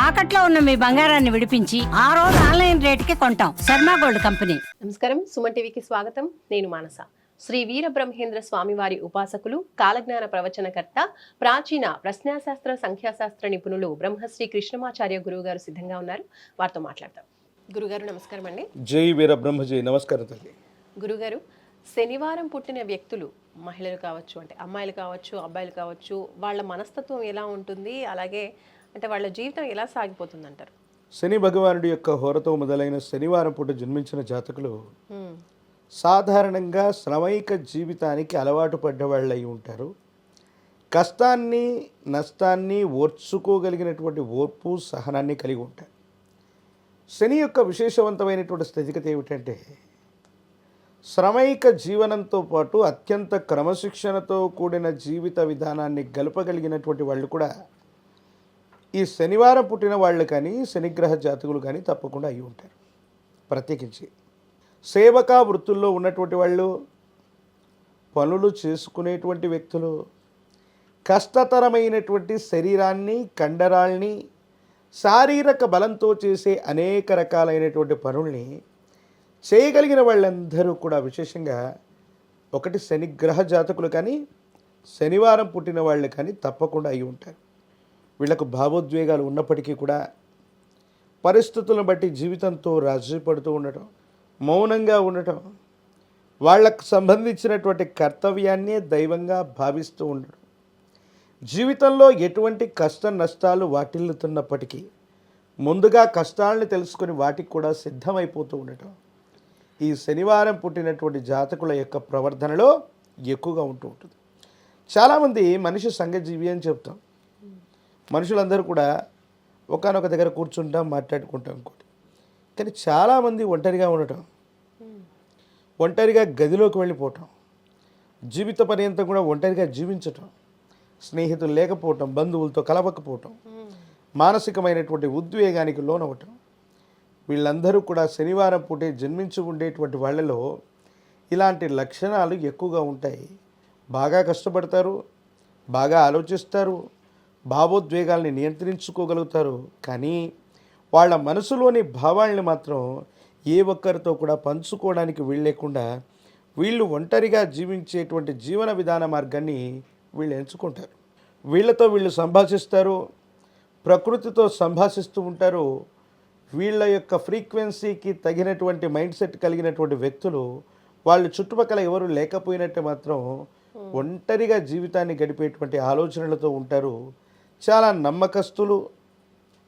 తాకట్లో ఉన్న మీ బంగారాన్ని విడిపించి ఆ రోజు ఆన్లైన్ రేటుకి కొంటాం. Sharma gold company. నమస్కారం, సుమన్ టీవీకి స్వాగతం. నేను మానస. శ్రీ వీరబ్రహ్మేంద్ర స్వామివారి ఉపాసకులు, కాలజ్ఞాన ప్రవచనకర్త, ప్రాచీన ప్రశ్నాశాస్త్ర సంఖ్యాశాస్త్ర నిపుణులు బ్రహ్మశ్రీ కృష్ణమాచార్య గురువు గారు సిద్ధంగా ఉన్నారు. వారితో మాట్లాడతాం. గురుగారు నమస్కారం అండి. జై వీరబ్రహ్మజీ. నమస్కారం తల్లి. గురుగారు, శనివారం పుట్టిన వ్యక్తులు, మహిళలు కావచ్చు, అంటే అమ్మాయిలు కావచ్చు, అబ్బాయిలు కావచ్చు, వాళ్ళ మనస్తత్వం ఎలా ఉంటుంది, అలాగే అంటే వాళ్ళ జీవితం ఎలా సాగిపోతుంది అంటారు? శని భగవానుడి యొక్క హోరతో మొదలైన శనివారం పూట జన్మించిన జాతకులు సాధారణంగా శ్రమైక జీవితానికి అలవాటు పడ్డవాళ్ళు అయి ఉంటారు. కష్టాన్ని నష్టాన్ని ఓర్చుకోగలిగినటువంటి ఓర్పు సహనాన్ని కలిగి ఉంటారు. శని యొక్క విశేషవంతమైనటువంటి స్థితిగతి ఏమిటంటే, శ్రమైక జీవనంతో పాటు అత్యంత క్రమశిక్షణతో కూడిన జీవిత విధానాన్ని గలపగలిగినటువంటి వాళ్ళు కూడా ఈ శనివారం పుట్టిన వాళ్ళు కానీ శనిగ్రహ జాతకులు కానీ తప్పకుండా అయి ఉంటారు. ప్రత్యేకించి సేవకా వృత్తుల్లో ఉన్నటువంటి వాళ్ళు, పనులు చేసుకునేటువంటి వ్యక్తులు, కష్టతరమైనటువంటి శరీరాన్ని, కండరాల్ని శారీరక బలంతో చేసే అనేక రకాలైనటువంటి పనుల్ని చేయగలిగిన వాళ్ళందరూ కూడా విశేషంగా ఒకటి శనిగ్రహ జాతకులు కానీ శనివారం పుట్టిన వాళ్ళు కానీ తప్పకుండా అయి ఉంటారు. వీళ్లకు భావోద్వేగాలు ఉన్నప్పటికీ కూడా పరిస్థితులను బట్టి జీవితంతో రాజీ పడుతూ ఉండటం, మౌనంగా ఉండటం, వాళ్లకు సంబంధించినటువంటి కర్తవ్యాన్నే దైవంగా భావిస్తూ ఉండటం, జీవితంలో ఎటువంటి కష్ట నష్టాలు వాటిల్లుతున్నప్పటికీ ముందుగా కష్టాలను తెలుసుకొని వాటికి కూడా సిద్ధమైపోతూ ఉండటం ఈ శనివారం పుట్టినటువంటి జాతకుల యొక్క ప్రవర్ధనలో ఎక్కువగా ఉంటూ ఉంటుంది. చాలామంది మనిషి సంఘజీవి అని చెప్తాం. మనుషులందరూ కూడా ఒకానొక దగ్గర కూర్చుంటాం, మాట్లాడుకుంటాం ఇంకోటి. కానీ చాలామంది ఒంటరిగా ఉండటం, ఒంటరిగా గదిలోకి వెళ్ళిపోవటం, జీవిత పర్యంతం కూడా ఒంటరిగా జీవించటం, స్నేహితులు లేకపోవటం, బంధువులతో కలవకపోవటం, మానసికమైనటువంటి ఉద్వేగానికి లోనవ్వటం, వీళ్ళందరూ కూడా శనివారం పూటే జన్మించి ఉండేటువంటి వాళ్ళలో ఇలాంటి లక్షణాలు ఎక్కువగా ఉంటాయి. బాగా కష్టపడతారు, బాగా ఆలోచిస్తారు, భావోద్వేగాల్ని నియంత్రించుకోగలుగుతారు. కానీ వాళ్ళ మనసులోని భావాల్ని మాత్రం ఏ ఒక్కరితో కూడా పంచుకోవడానికి వీల్లేకుండా వీళ్ళు ఒంటరిగా జీవించేటువంటి జీవన విధాన మార్గాన్ని వీళ్ళు ఎంచుకుంటారు. వీళ్ళతో వీళ్ళు సంభాషిస్తారు, ప్రకృతితో సంభాషిస్తూ ఉంటారు. వీళ్ళ యొక్క ఫ్రీక్వెన్సీకి తగినటువంటి మైండ్ సెట్ కలిగినటువంటి వ్యక్తులు వాళ్ళు చుట్టుపక్కల ఎవరు లేకపోయినట్టు మాత్రం ఒంటరిగా జీవితాన్ని గడిపేటువంటి ఆలోచనలతో ఉంటారు. చాలా నమ్మకస్తులు,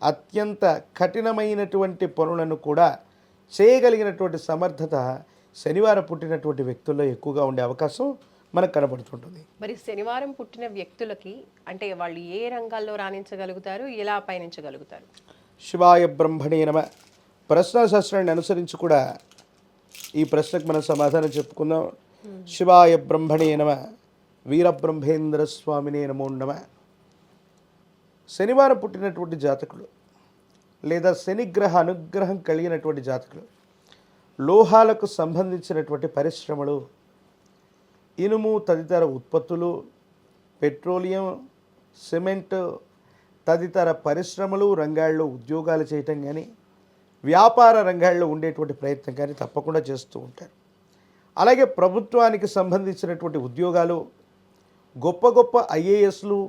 అత్యంత కఠినమైనటువంటి పనులను కూడా చేయగలిగినటువంటి సమర్థత శనివారం పుట్టినటువంటి వ్యక్తుల్లో ఎక్కువగా ఉండే అవకాశం మనకు కనబడుతుంటుంది. మరి శనివారం పుట్టిన వ్యక్తులకి అంటే వాళ్ళు ఏ రంగాల్లో రాణించగలుగుతారు, ఎలా పయనించగలుగుతారు? శివాయ బ్రహ్మణే నమ. ప్రశ్నాశాస్త్రాన్ని అనుసరించి కూడా ఈ ప్రశ్నకు మనం సమాధానం చెప్పుకుందాం. శివాయ బ్రహ్మణే నమ, వీరబ్రహ్మేంద్ర స్వామినే నమో నమ. శనివారం పుట్టినటువంటి జాతకులు లేదా శనిగ్రహ అనుగ్రహం కలిగినటువంటి జాతకులు లోహాలకు సంబంధించినటువంటి పరిశ్రమలు, ఇనుము తదితర ఉత్పత్తులు, పెట్రోలియం, సిమెంట్ తదితర పరిశ్రమలు రంగాల్లో ఉద్యోగాలు చేయటం కానీ, వ్యాపార రంగాల్లో ఉండేటువంటి ప్రయత్నం కానీ తప్పకుండా చేస్తూ ఉంటారు. అలాగే ప్రభుత్వానికి సంబంధించినటువంటి ఉద్యోగాలు, గొప్ప గొప్ప ఐఏఎస్లు,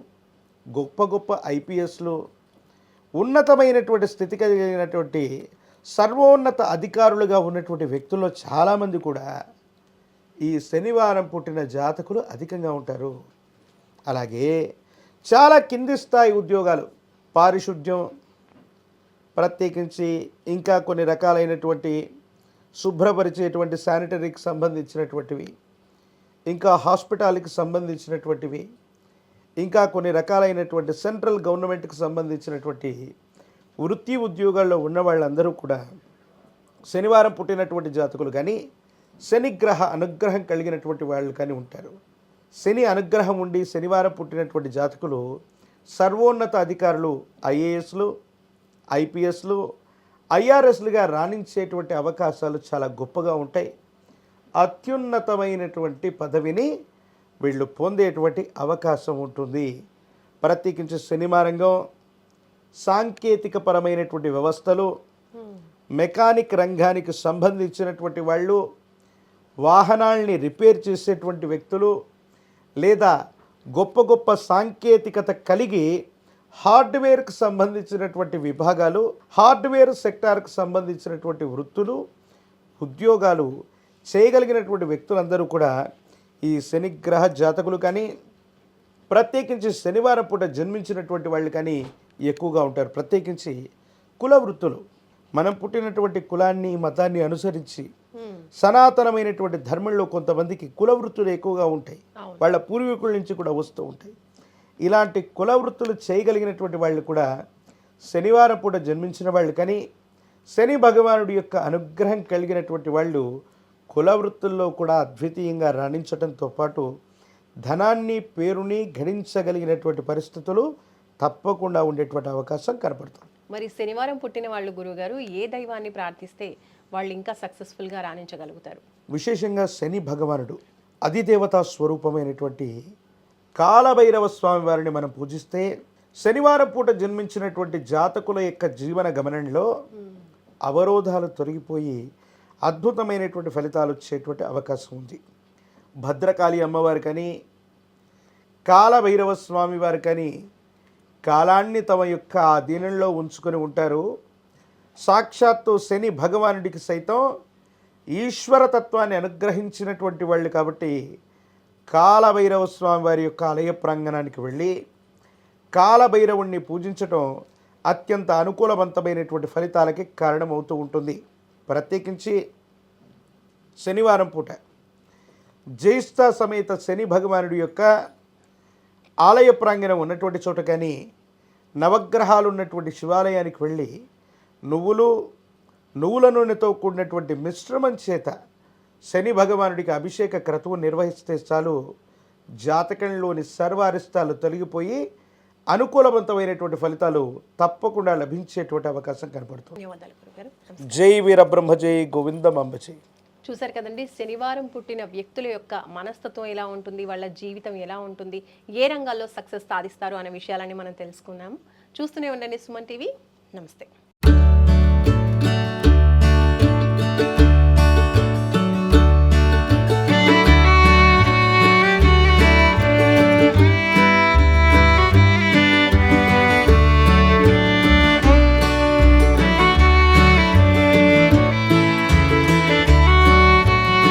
గొప్ప గొప్ప ఐపీఎస్లు, ఉన్నతమైనటువంటి స్థితి కలిగినటువంటి సర్వోన్నత అధికారులుగా ఉన్నటువంటి వ్యక్తుల్లో చాలామంది కూడా ఈ శనివారం పుట్టిన జాతకులు అధికంగా ఉంటారు. అలాగే చాలా కింది స్థాయి ఉద్యోగాలు, పారిశుద్ధ్యం, ప్రత్యేకించి ఇంకా కొన్ని రకాలైనటువంటి శుభ్రపరిచేటువంటి శానిటరీకి సంబంధించినటువంటివి, ఇంకా హాస్పిటాల్కి సంబంధించినటువంటివి, ఇంకా కొన్ని రకాలైనటువంటి సెంట్రల్ గవర్నమెంట్కి సంబంధించినటువంటి వృత్తి ఉద్యోగాల్లో ఉన్న వాళ్ళందరూ కూడా శనివారం పుట్టినటువంటి జాతకులు కానీ శనిగ్రహ అనుగ్రహం కలిగినటువంటి వాళ్ళు కానీ ఉంటారు. శని అనుగ్రహం ఉండి శనివారం పుట్టినటువంటి జాతకులు సర్వోన్నత అధికారులు, ఐఏఎస్లు, ఐపీఎస్లు, ఐఆర్ఎస్లుగా రాణించేటువంటి అవకాశాలు చాలా గొప్పగా ఉంటాయి. అత్యున్నతమైనటువంటి పదవిని వీళ్ళు పొందేటువంటి అవకాశం ఉంటుంది. ప్రత్యేకించి సినిమా రంగం, సాంకేతిక పరమైనటువంటి వ్యవస్థలు, మెకానిక్ రంగానికి సంబంధించినటువంటి వాళ్ళు, వాహనాల్ని రిపేర్ చేసేటువంటి వ్యక్తులు, లేదా గొప్ప గొప్ప సాంకేతికత కలిగి హార్డ్వేర్కి సంబంధించినటువంటి విభాగాలు, హార్డ్వేర్ సెక్టార్కి సంబంధించినటువంటి వృత్తులు, ఉద్యోగాలు చేయగలిగినటువంటి వ్యక్తులందరూ కూడా ఈ శనిగ్రహ జాతకులు కానీ, ప్రత్యేకించి శనివారం పూట జన్మించినటువంటి వాళ్ళు కానీ ఎక్కువగా ఉంటారు. ప్రత్యేకించి కుల వృత్తులు, మనం పుట్టినటువంటి కులాన్ని మతాన్ని అనుసరించి సనాతనమైనటువంటి ధర్మంలో కొంతమందికి కుల వృత్తులు ఎక్కువగా ఉంటాయి, వాళ్ళ పూర్వీకుల నుంచి కూడా వస్తూ ఉంటాయి. ఇలాంటి కుల వృత్తులు చేయగలిగినటువంటి వాళ్ళు కూడా శనివారం పూట జన్మించిన వాళ్ళు కానీ, శని భగవానుడి యొక్క అనుగ్రహం కలిగినటువంటి వాళ్ళు కుల వృత్తుల్లో కూడా అద్వితీయంగా రాణించడంతో పాటు ధనాన్ని పేరుని గణించగలిగినటువంటి పరిస్థితులు తప్పకుండా ఉండేటువంటి అవకాశం కనపడుతుంది. మరి శనివారం పుట్టిన వాళ్ళు గురువుగారు ఏ దైవాన్ని ప్రార్థిస్తే వాళ్ళు ఇంకా సక్సెస్ఫుల్గా రాణించగలుగుతారు? విశేషంగా శని భగవానుడు అధిదేవతా స్వరూపమైనటువంటి కాలభైరవ స్వామి వారిని మనం పూజిస్తే శనివారం పూట జన్మించినటువంటి జాతకుల యొక్క జీవన గమనంలో అవరోధాలు తొలగిపోయి అద్భుతమైనటువంటి ఫలితాలు వచ్చేటువంటి అవకాశం ఉంది. భద్రకాళి అమ్మవారి కానీ, కాలభైరవ స్వామి వారి కానీ కాలాన్ని తమ యొక్క ఆధీనంలో ఉంచుకొని ఉంటారు. సాక్షాత్తు శని భగవానుడికి సైతం ఈశ్వరతత్వాన్ని అనుగ్రహించినటువంటి వాళ్ళు కాబట్టి కాలభైరవ స్వామి వారి యొక్క ఆలయ ప్రాంగణానికి వెళ్ళి కాలభైరవుణ్ణి పూజించటం అత్యంత అనుకూలవంతమైనటువంటి ఫలితాలకి కారణమవుతూ ఉంటుంది. ప్రత్యేకించి శనివారం పూట జ్యేష్ఠ సమేత శని భగవానుడి యొక్క ఆలయ ప్రాంగణం ఉన్నటువంటి చోట కానీ, నవగ్రహాలు ఉన్నటువంటి శివాలయానికి వెళ్ళి నువ్వుల నూనెతో కూడినటువంటి మిశ్రమం చేత శని భగవానుడికి అభిషేక క్రతువు నిర్వహిస్తే చాలు జాతకంలోని సర్వ అరిష్టాలు తొలగిపోయి అనుకూలవంతమైనటువంటి ఫలితాలు తప్పకుండా లభించేటువంటి అవకాశం కనపడుతుంది. ధన్యవాదాలు గురుగారు. జై వీరబ్రహ్మ జై గోవిందమాంబ జై. చూసారు కదండి, శనివారం పుట్టిన వ్యక్తుల యొక్క మనస్తత్వం ఎలా ఉంటుంది, వాళ్ళ జీవితం ఎలా ఉంటుంది, ఏ రంగాల్లో సక్సెస్ సాధిస్తారు అనే విషయాలని మనం తెలుసుకున్నాము. చూస్తూనే ఉండండి సుమన్ టీవీ. నమస్తే.